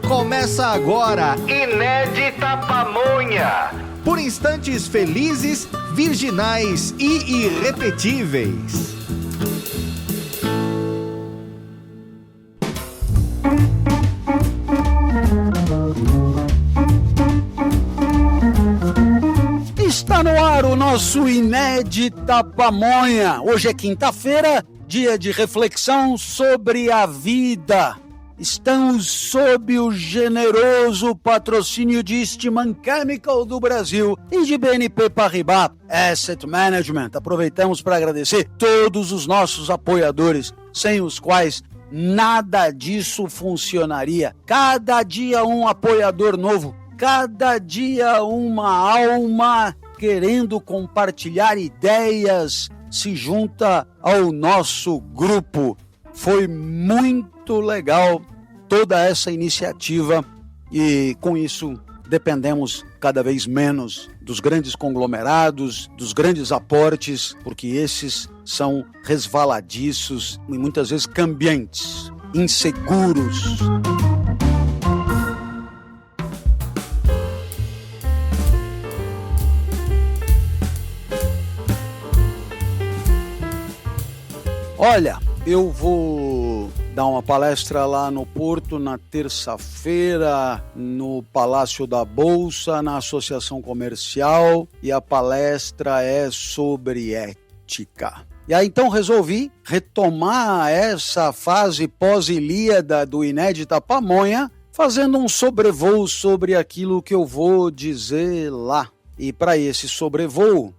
Começa agora, Inédita Pamonha. Por instantes felizes, virginais e irrepetíveis. Está no ar o nosso Inédita Pamonha. Hoje é quinta-feira, dia de reflexão sobre a vida. Estamos sob o generoso patrocínio de Eastman Chemical do Brasil e de BNP Paribas Asset Management. Aproveitamos para agradecer todos os nossos apoiadores, sem os quais nada disso funcionaria. Cada dia um apoiador novo, cada dia uma alma querendo compartilhar ideias se junta ao nosso grupo. Foi muito legal toda essa iniciativa e com isso dependemos cada vez menos dos grandes conglomerados, dos grandes aportes, porque esses são resvaladiços e muitas vezes cambiantes, inseguros. Olha, eu vou dar uma palestra lá no Porto na terça-feira, no Palácio da Bolsa, na Associação Comercial, e a palestra é sobre ética. E aí então resolvi retomar essa fase pós-Ilíada do Inédita Pamonha, fazendo um sobrevoo sobre aquilo que eu vou dizer lá. E para esse sobrevoo,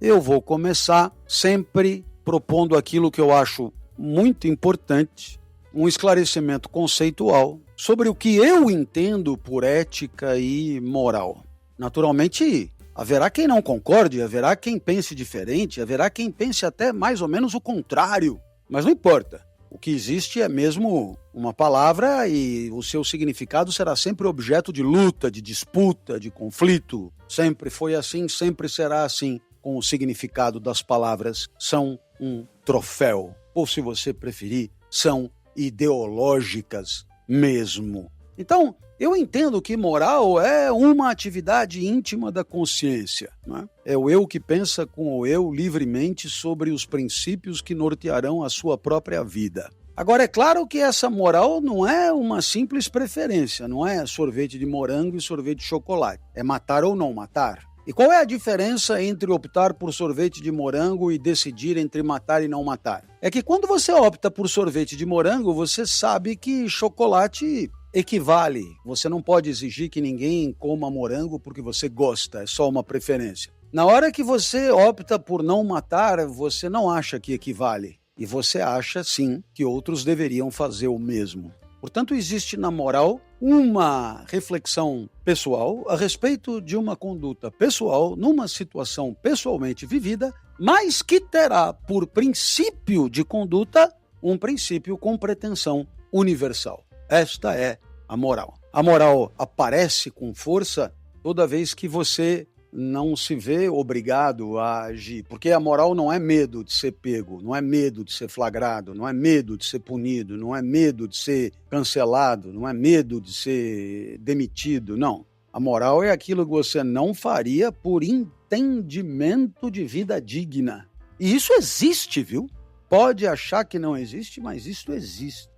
eu vou começar sempre propondo aquilo que eu acho muito importante, um esclarecimento conceitual sobre o que eu entendo por ética e moral. Naturalmente, haverá quem não concorde, haverá quem pense diferente, haverá quem pense até mais ou menos o contrário, mas não importa. O que existe é mesmo uma palavra e o seu significado será sempre objeto de luta, de disputa, de conflito. Sempre foi assim, sempre será assim. Com o significado das palavras, são um troféu, ou se você preferir, são ideológicas mesmo. Então, eu entendo que moral é uma atividade íntima da consciência, não é? É o eu que pensa com o eu livremente sobre os princípios que nortearão a sua própria vida. Agora, é claro que essa moral não é uma simples preferência, não é sorvete de morango e sorvete de chocolate. É matar ou não matar. E qual é a diferença entre optar por sorvete de morango e decidir entre matar e não matar? É que quando você opta por sorvete de morango, você sabe que chocolate equivale. Você não pode exigir que ninguém coma morango porque você gosta, é só uma preferência. Na hora que você opta por não matar, você não acha que equivale. E você acha, sim, que outros deveriam fazer o mesmo. Portanto, existe na moral uma reflexão pessoal a respeito de uma conduta pessoal numa situação pessoalmente vivida, mas que terá por princípio de conduta um princípio com pretensão universal. Esta é a moral. A moral aparece com força toda vez que você não se vê obrigado a agir, porque a moral não é medo de ser pego, não é medo de ser flagrado, não é medo de ser punido, não é medo de ser cancelado, não é medo de ser demitido, não. A moral é aquilo que você não faria por entendimento de vida digna. E isso existe, viu? Pode achar que não existe, mas isso existe.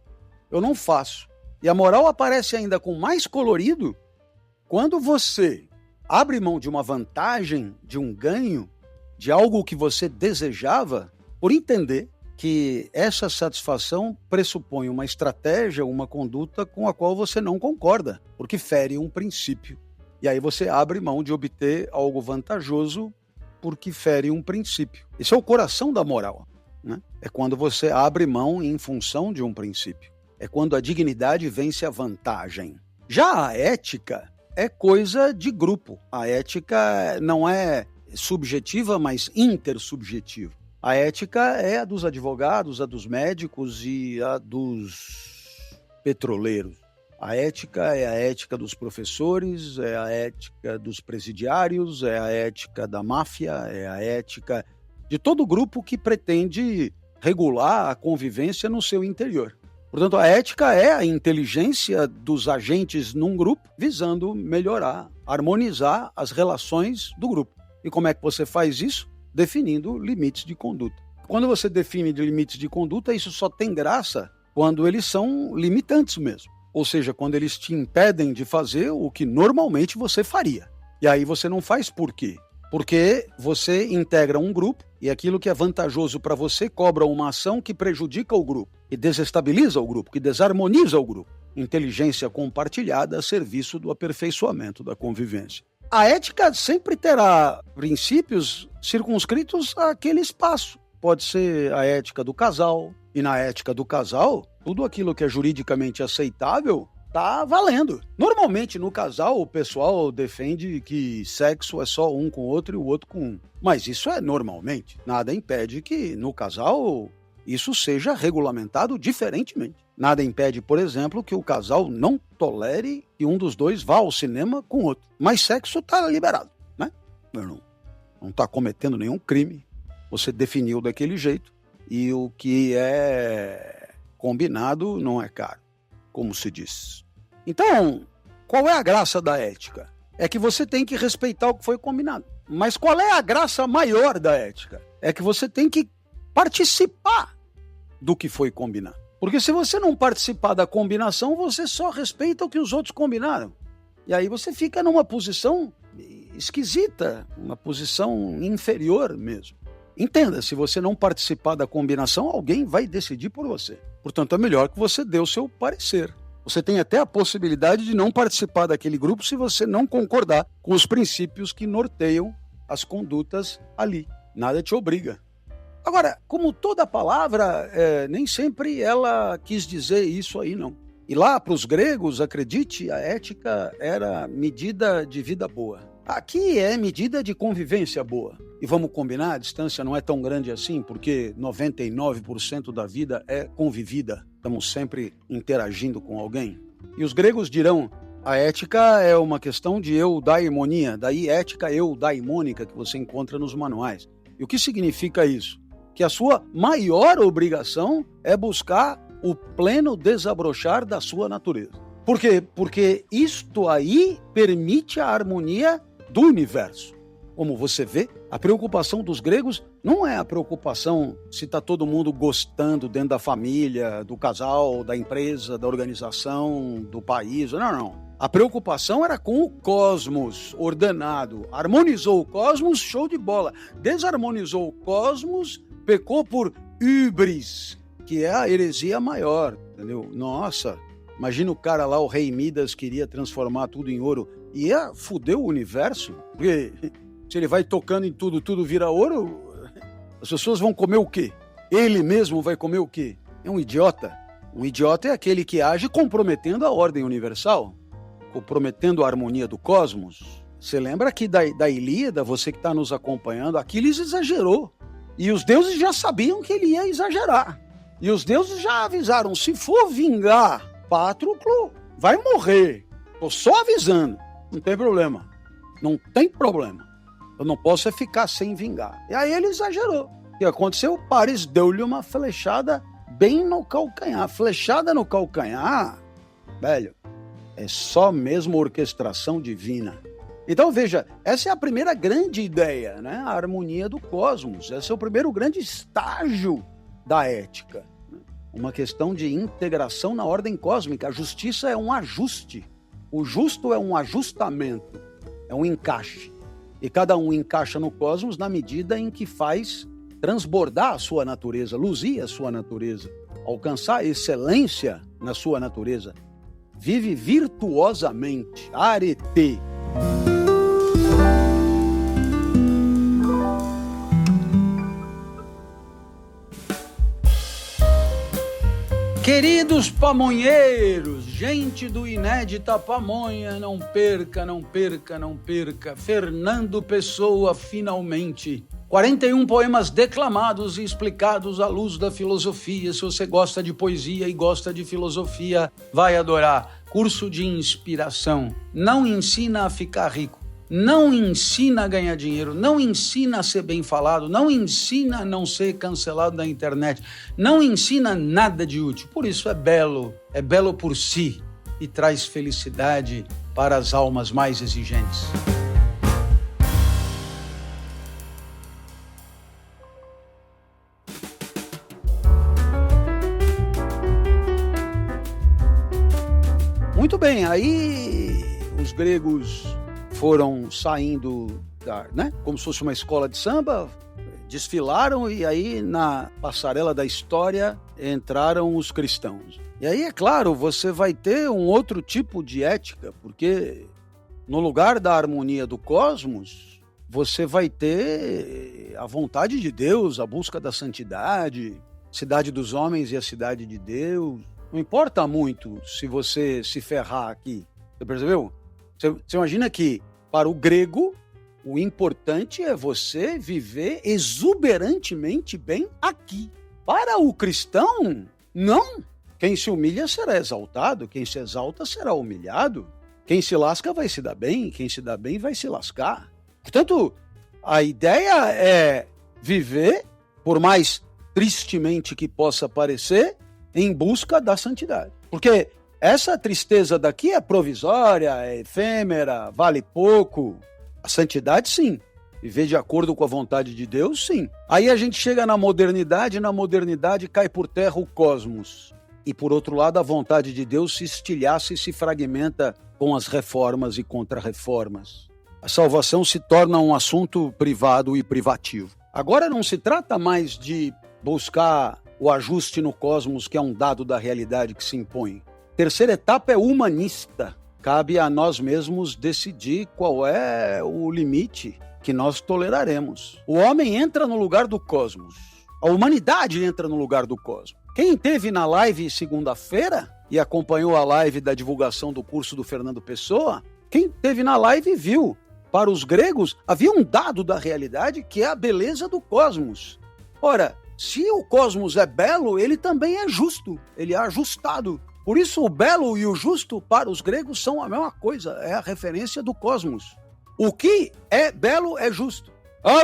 Eu não faço. E a moral aparece ainda com mais colorido quando você abre mão de uma vantagem, de um ganho, de algo que você desejava, por entender que essa satisfação pressupõe uma estratégia, uma conduta com a qual você não concorda, porque fere um princípio. E aí você abre mão de obter algo vantajoso porque fere um princípio. Esse é o coração da moral, né? É quando você abre mão em função de um princípio. É quando a dignidade vence a vantagem. Já a ética é coisa de grupo. A ética não é subjetiva, mas intersubjetiva. A ética é a dos advogados, a dos médicos e a dos petroleiros. A ética é a ética dos professores, é a ética dos presidiários, é a ética da máfia, é a ética de todo grupo que pretende regular a convivência no seu interior. Portanto, a ética é a inteligência dos agentes num grupo visando melhorar, harmonizar as relações do grupo. E como é que você faz isso? Definindo limites de conduta. Quando você define limites de conduta, isso só tem graça quando eles são limitantes mesmo. Ou seja, quando eles te impedem de fazer o que normalmente você faria. E aí você não faz por quê? Porque você integra um grupo e aquilo que é vantajoso para você cobra uma ação que prejudica o grupo, que desestabiliza o grupo, que desarmoniza o grupo. Inteligência compartilhada a serviço do aperfeiçoamento da convivência. A ética sempre terá princípios circunscritos àquele espaço. Pode ser a ética do casal, e na ética do casal, tudo aquilo que é juridicamente aceitável tá valendo. Normalmente no casal o pessoal defende que sexo é só um com o outro e o outro com um. Mas isso é normalmente. Nada impede que no casal isso seja regulamentado diferentemente. Nada impede, por exemplo, que o casal não tolere que um dos dois vá ao cinema com o outro. Mas sexo tá liberado, né? Não tá cometendo nenhum crime. Você definiu daquele jeito e o que é combinado não é caro, como se diz. Então, qual é a graça da ética? É que você tem que respeitar o que foi combinado. Mas qual é a graça maior da ética? É que você tem que participar do que foi combinado. Porque se você não participar da combinação, você só respeita o que os outros combinaram. E aí você fica numa posição esquisita, uma posição inferior mesmo. Entenda, se você não participar da combinação, alguém vai decidir por você. Portanto, é melhor que você dê o seu parecer. Você tem até a possibilidade de não participar daquele grupo se você não concordar com os princípios que norteiam as condutas ali. Nada te obriga. Agora, como toda palavra, nem sempre ela quis dizer isso aí, não. E lá para os gregos, acredite, a ética era medida de vida boa. Aqui é medida de convivência boa. E vamos combinar, a distância não é tão grande assim, porque 99% da vida é convivida. Estamos sempre interagindo com alguém. E os gregos dirão, a ética é uma questão de eudaimonia, daí ética eudaimônica que você encontra nos manuais. E o que significa isso? Que a sua maior obrigação é buscar o pleno desabrochar da sua natureza. Por quê? Porque isto aí permite a harmonia do universo. Como você vê, a preocupação dos gregos não é a preocupação se está todo mundo gostando dentro da família, do casal, da empresa, da organização, do país. Não. A preocupação era com o cosmos ordenado. Harmonizou o cosmos, show de bola. Desarmonizou o cosmos, pecou por hybris, que é a heresia maior, entendeu? Nossa, imagina o cara lá, o rei Midas, queria transformar tudo em ouro. Ia fuder o universo, porque se ele vai tocando em tudo, tudo vira ouro, as pessoas vão comer o quê? Ele mesmo vai comer o quê? É um idiota. Um idiota é aquele que age comprometendo a ordem universal, comprometendo a harmonia do cosmos. Você lembra que da Ilíada, você que está nos acompanhando, Aquiles exagerou. E os deuses já sabiam que ele ia exagerar. E os deuses já avisaram, se for vingar Patroclo, vai morrer. Estou só avisando. Não tem problema. Não tem problema. Eu não posso é ficar sem vingar. E aí ele exagerou. O que aconteceu? Paris deu-lhe uma flechada bem no calcanhar. Flechada no calcanhar, velho, é só mesmo orquestração divina. Então veja, essa é a primeira grande ideia, né? A harmonia do cosmos. Esse é o primeiro grande estágio da ética. Uma questão de integração na ordem cósmica. A justiça é um ajuste. O justo é um ajustamento, é um encaixe. E cada um encaixa no cosmos na medida em que faz transbordar a sua natureza, luzir a sua natureza, alcançar excelência na sua natureza. Vive virtuosamente, arete. Queridos pamonheiros, gente do Inédita Pamonha, não perca, não perca, não perca. Fernando Pessoa, finalmente. 41 poemas declamados e explicados à luz da filosofia. Se você gosta de poesia e gosta de filosofia, vai adorar. Curso de inspiração. Não ensina a ficar rico, não ensina a ganhar dinheiro, não ensina a ser bem falado, não ensina a não ser cancelado na internet, não ensina nada de útil. Por isso é belo por si e traz felicidade para as almas mais exigentes. Muito bem, aí os gregos foram saindo, como se fosse uma escola de samba, desfilaram e aí na passarela da história entraram os cristãos. E aí, é claro, você vai ter um outro tipo de ética, porque no lugar da harmonia do cosmos, você vai ter a vontade de Deus, a busca da santidade, cidade dos homens e a cidade de Deus. Não importa muito se você se ferrar aqui. Você percebeu? Você imagina que, para o grego, o importante é você viver exuberantemente bem aqui. Para o cristão, não. Quem se humilha será exaltado, quem se exalta será humilhado. Quem se lasca vai se dar bem, quem se dá bem vai se lascar. Portanto, a ideia é viver, por mais tristemente que possa parecer, em busca da santidade. Porque essa tristeza daqui é provisória, é efêmera, vale pouco. A santidade, sim. Viver de acordo com a vontade de Deus, sim. Aí a gente chega na modernidade, e na modernidade cai por terra o cosmos. E, por outro lado, a vontade de Deus se estilhaça e se fragmenta com as reformas e contra-reformas. A salvação se torna um assunto privado e privativo. Agora não se trata mais de buscar o ajuste no cosmos, que é um dado da realidade que se impõe. Terceira etapa é humanista. Cabe a nós mesmos decidir qual é o limite que nós toleraremos. O homem entra no lugar do cosmos. A humanidade entra no lugar do cosmos. Quem esteve na live segunda-feira e acompanhou a live da divulgação do curso do Fernando Pessoa, quem esteve na live viu. Para os gregos, havia um dado da realidade que é a beleza do cosmos. Ora, se o cosmos é belo, ele também é justo, ele é ajustado. Por isso, o belo e o justo para os gregos são a mesma coisa, é a referência do cosmos. O que é belo é justo.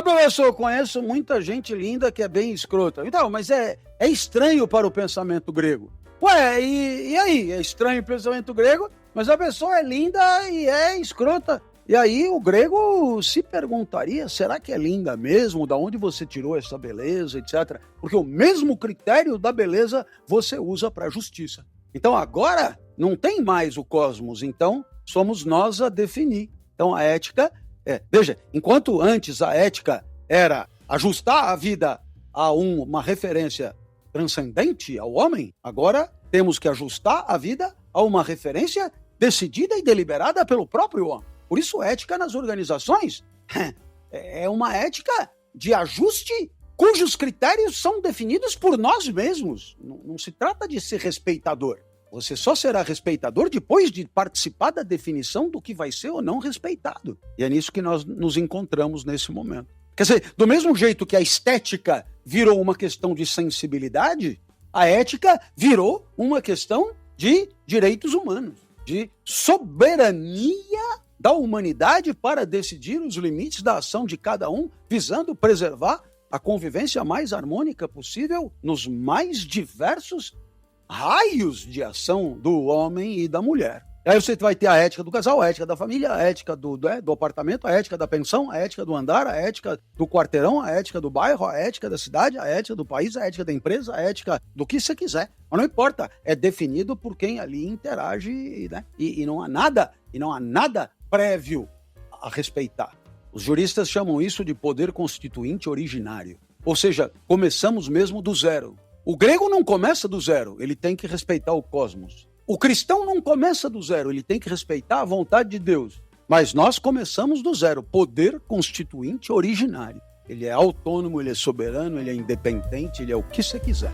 Professor, eu conheço muita gente linda que é bem escrota. Então, mas é estranho para o pensamento grego. Ué, e aí? É estranho o pensamento grego, mas a pessoa é linda e é escrota. E aí o grego se perguntaria, será que é linda mesmo? Da onde você tirou essa beleza, etc. Porque o mesmo critério da beleza você usa para a justiça. Então agora não tem mais o cosmos, então somos nós a definir. Então a ética veja, enquanto antes a ética era ajustar a vida a uma referência transcendente ao homem, agora temos que ajustar a vida a uma referência decidida e deliberada pelo próprio homem. Por isso, ética nas organizações é uma ética de ajuste cujos critérios são definidos por nós mesmos. Não se trata de ser respeitador. Você só será respeitador depois de participar da definição do que vai ser ou não respeitado. E é nisso que nós nos encontramos nesse momento. Quer dizer, do mesmo jeito que a estética virou uma questão de sensibilidade, a ética virou uma questão de direitos humanos, de soberania da humanidade para decidir os limites da ação de cada um, visando preservar a convivência mais harmônica possível nos mais diversos raios de ação do homem e da mulher. Aí você vai ter a ética do casal, a ética da família, a ética do apartamento, a ética da pensão, a ética do andar, a ética do quarteirão, a ética do bairro, a ética da cidade, a ética do país, a ética da empresa, a ética do que você quiser. Mas não importa, é definido por quem ali interage, né? E não há nada prévio a respeitar. Os juristas chamam isso de poder constituinte originário. Ou seja, começamos mesmo do zero. O grego não começa do zero, ele tem que respeitar o cosmos. O cristão não começa do zero, ele tem que respeitar a vontade de Deus. Mas nós começamos do zero, poder constituinte originário. Ele é autônomo, ele é soberano, ele é independente, ele é o que você quiser.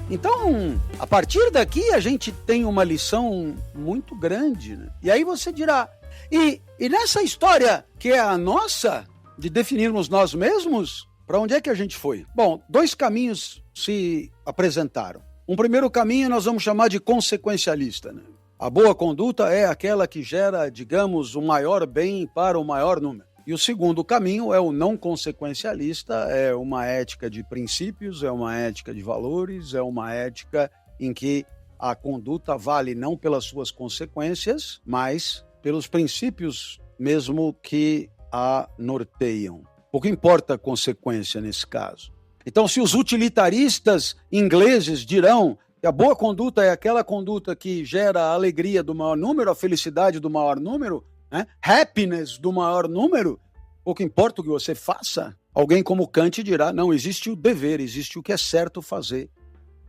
Então, a partir daqui a gente tem uma lição muito grande, né? E aí você dirá, e nessa história que é a nossa, de definirmos nós mesmos, para onde é que a gente foi? Bom, 2 caminhos se apresentaram. Um primeiro caminho nós vamos chamar de consequencialista, né? A boa conduta é aquela que gera, digamos, o maior bem para o maior número. E o segundo caminho é o não consequencialista, é uma ética de princípios, é uma ética de valores, é uma ética em que a conduta vale não pelas suas consequências, mas pelos princípios mesmo que a norteiam. Pouco importa a consequência nesse caso. Então, se os utilitaristas ingleses dirão que a boa conduta é aquela conduta que gera a alegria do maior número, a felicidade do maior número, né? Happiness do maior número, pouco importa o que você faça. Alguém como Kant dirá, não, existe o dever, existe o que é certo fazer.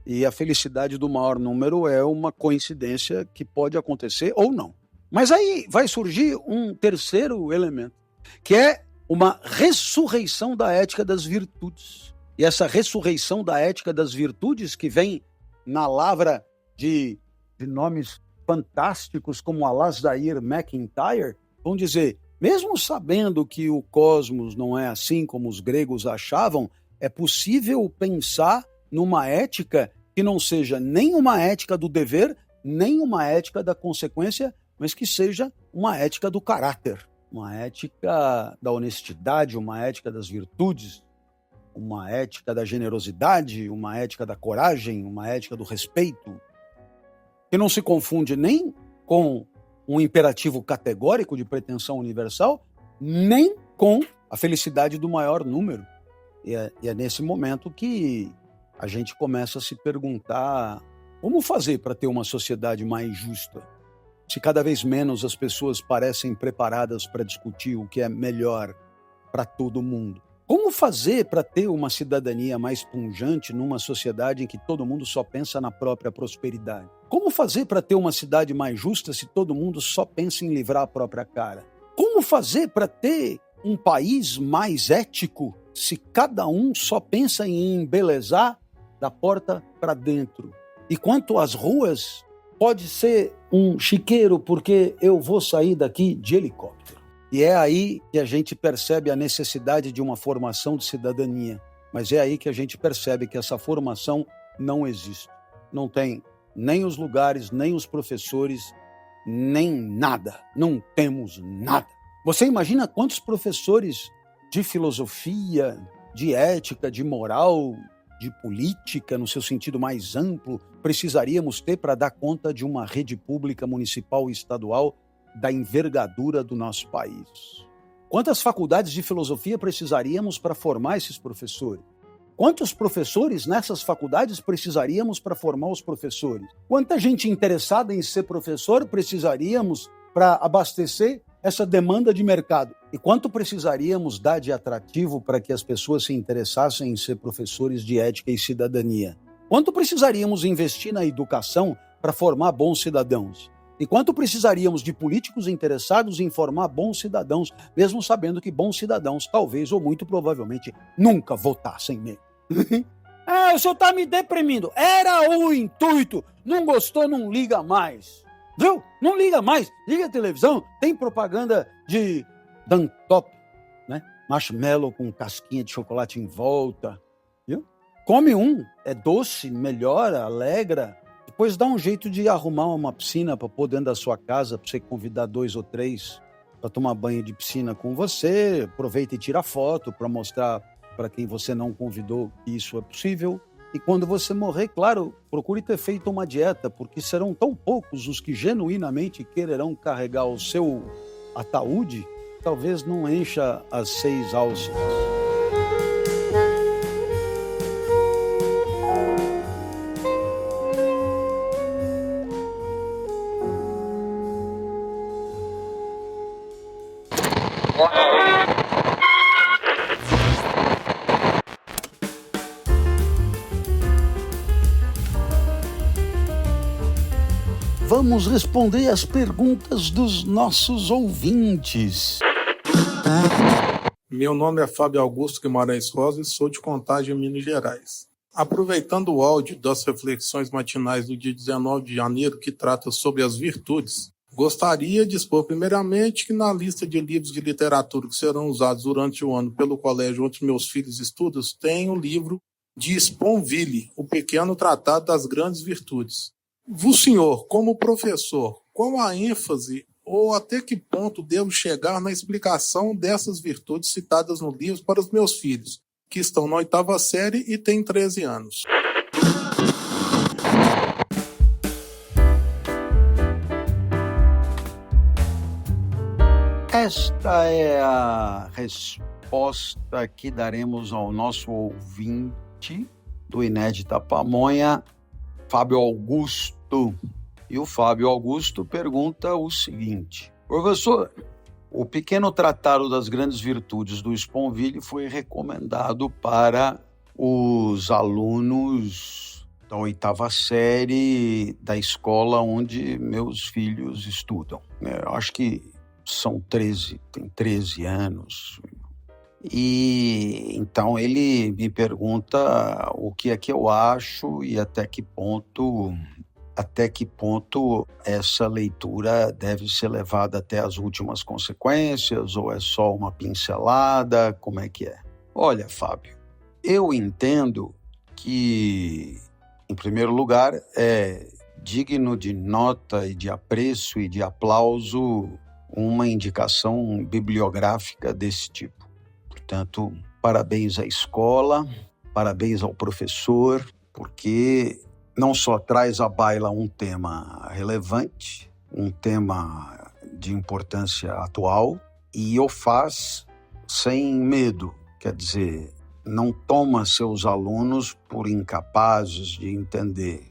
E a felicidade do maior número é uma coincidência que pode acontecer ou não. Mas aí vai surgir um terceiro elemento, que é uma ressurreição da ética das virtudes. E essa ressurreição da ética das virtudes, que vem na lavra de nomes fantásticos como Alasdair MacIntyre, vão dizer, mesmo sabendo que o cosmos não é assim como os gregos achavam, é possível pensar numa ética que não seja nem uma ética do dever, nem uma ética da consequência, mas que seja uma ética do caráter, uma ética da honestidade, uma ética das virtudes, uma ética da generosidade, uma ética da coragem, uma ética do respeito, que não se confunde nem com um imperativo categórico de pretensão universal, nem com a felicidade do maior número. E é nesse momento que a gente começa a se perguntar como fazer para ter uma sociedade mais justa, se cada vez menos as pessoas parecem preparadas para discutir o que é melhor para todo mundo. Como fazer para ter uma cidadania mais pujante numa sociedade em que todo mundo só pensa na própria prosperidade? Como fazer para ter uma cidade mais justa se todo mundo só pensa em livrar a própria cara? Como fazer para ter um país mais ético se cada um só pensa em embelezar da porta para dentro? E quanto às ruas, pode ser um chiqueiro porque eu vou sair daqui de helicóptero. E é aí que a gente percebe a necessidade de uma formação de cidadania. Mas é aí que a gente percebe que essa formação não existe. Não tem nem os lugares, nem os professores, nem nada. Não temos nada. Você imagina quantos professores de filosofia, de ética, de moral, de política, no seu sentido mais amplo, precisaríamos ter para dar conta de uma rede pública municipal e estadual da envergadura do nosso país? Quantas faculdades de filosofia precisaríamos para formar esses professores? Quantos professores nessas faculdades precisaríamos para formar os professores? Quanta gente interessada em ser professor precisaríamos para abastecer essa demanda de mercado? E quanto precisaríamos dar de atrativo para que as pessoas se interessassem em ser professores de ética e cidadania? Quanto precisaríamos investir na educação para formar bons cidadãos? E quanto precisaríamos de políticos interessados em formar bons cidadãos, mesmo sabendo que bons cidadãos, talvez ou muito provavelmente, nunca votassem nele? O senhor está me deprimindo. Era o intuito. Não gostou, não liga mais. Viu? Não liga mais. Liga a televisão, tem propaganda de Dantop, né? Marshmallow com casquinha de chocolate em volta. Viu? Come um, é doce, melhora, alegra. Depois dá um jeito de arrumar uma piscina para pôr dentro da sua casa, para você convidar 2 ou 3 para tomar banho de piscina com você. Aproveita e tira foto para mostrar para quem você não convidou que isso é possível. E quando você morrer, claro, procure ter feito uma dieta, porque serão tão poucos os que genuinamente quererão carregar o seu ataúde, talvez não encha as 6 alças. Vamos responder as perguntas dos nossos ouvintes. Meu nome é Fábio Augusto Guimarães Rosa e sou de Contagem, Minas Gerais. Aproveitando o áudio das reflexões matinais do dia 19 de janeiro, que trata sobre as virtudes, gostaria de expor primeiramente que na lista de livros de literatura que serão usados durante o ano pelo colégio onde meus filhos estudam, tem o livro de Sponville, O Pequeno Tratado das Grandes Virtudes. O senhor, como professor, qual a ênfase ou até que ponto devo chegar na explicação dessas virtudes citadas no livro para os meus filhos, que estão na 8ª série e têm 13 anos? Esta é a resposta que daremos ao nosso ouvinte do Inédita Pamonha, Fábio Augusto. E o Fábio Augusto pergunta o seguinte: professor, o pequeno tratado das grandes virtudes do Sponville foi recomendado para os alunos da 8ª série da escola onde meus filhos estudam. Eu acho que são 13, tem 13 anos. E então ele me pergunta o que é que eu acho e até que ponto essa leitura deve ser levada até as últimas consequências ou é só uma pincelada, como é que é? Olha, Fábio, eu entendo que, em primeiro lugar, é digno de nota e de apreço e de aplauso uma indicação bibliográfica desse tipo. Portanto, parabéns à escola, parabéns ao professor, porque não só traz à baila um tema relevante, um tema de importância atual, e o faz sem medo, quer dizer, não toma seus alunos por incapazes de entender.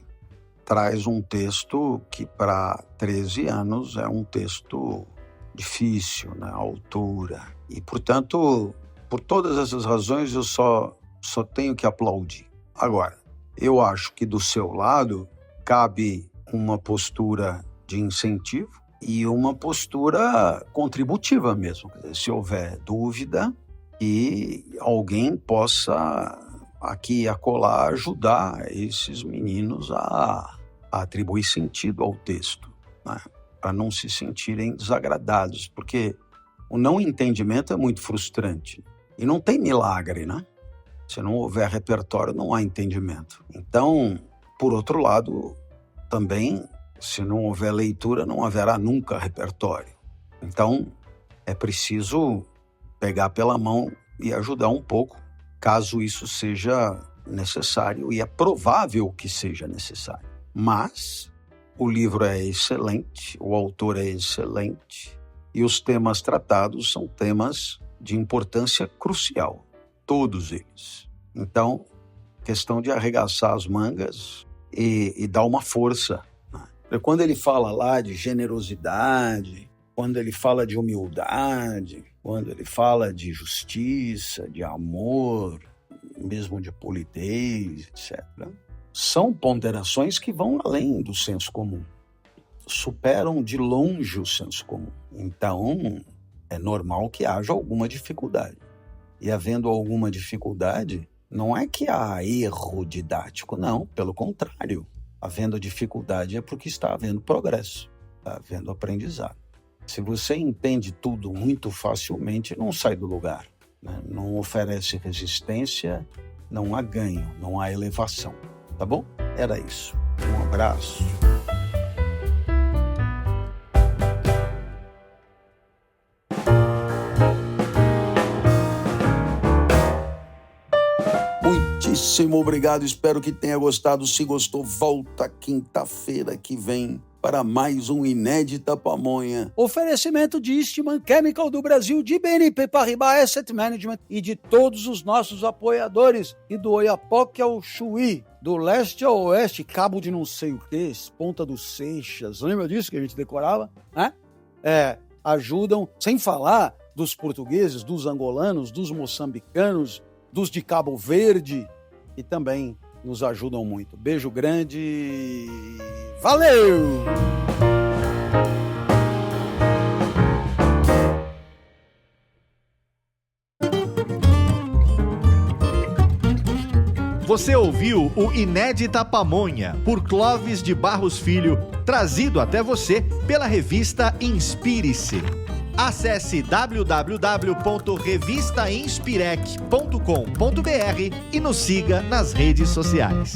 Traz um texto que para 13 anos é um texto difícil, né? A altura. E, portanto, por todas essas razões, eu só tenho que aplaudir. Agora, eu acho que do seu lado cabe uma postura de incentivo e uma postura contributiva mesmo. Quer dizer, se houver dúvida, que alguém possa aqui e acolá ajudar esses meninos a atribuir sentido ao texto, né? Para não se sentirem desagradados, porque o não entendimento é muito frustrante. E não tem milagre, né? Se não houver repertório, não há entendimento. Então, por outro lado, também, se não houver leitura, não haverá nunca repertório. Então, é preciso pegar pela mão e ajudar um pouco, caso isso seja necessário, e é provável que seja necessário. Mas o livro é excelente, o autor é excelente, e os temas tratados são temas de importância crucial, todos eles. Então, questão de arregaçar as mangas e dar uma força, né? Quando ele fala lá de generosidade, quando ele fala de humildade, quando ele fala de justiça, de amor, mesmo de polidez, etc., são ponderações que vão além do senso comum, superam de longe o senso comum. Então, é normal que haja alguma dificuldade. E havendo alguma dificuldade, não é que há erro didático, não, pelo contrário. Havendo dificuldade é porque está havendo progresso, está havendo aprendizado. Se você entende tudo muito facilmente, não sai do lugar, né? Não oferece resistência, não há ganho, não há elevação. Tá bom? Era isso. Um abraço. Muitíssimo obrigado. Espero que tenha gostado. Se gostou, volta quinta-feira que vem para mais um Inédita Pamonha. Oferecimento de Eastman Chemical do Brasil, de BNP Paribas Asset Management e de todos os nossos apoiadores. E do Oiapoque ao Chuí, do leste ao oeste, cabo de não sei o que, Ponta dos Seixas, lembra disso que a gente decorava? Né? Ajudam, sem falar dos portugueses, dos angolanos, dos moçambicanos, dos de Cabo Verde, e também nos ajudam muito. Beijo grande, valeu! Você ouviu o Inédita Pamonha, por Clóvis de Barros Filho, trazido até você pela revista Inspire-se. Acesse www.revistainspirec.com.br e nos siga nas redes sociais.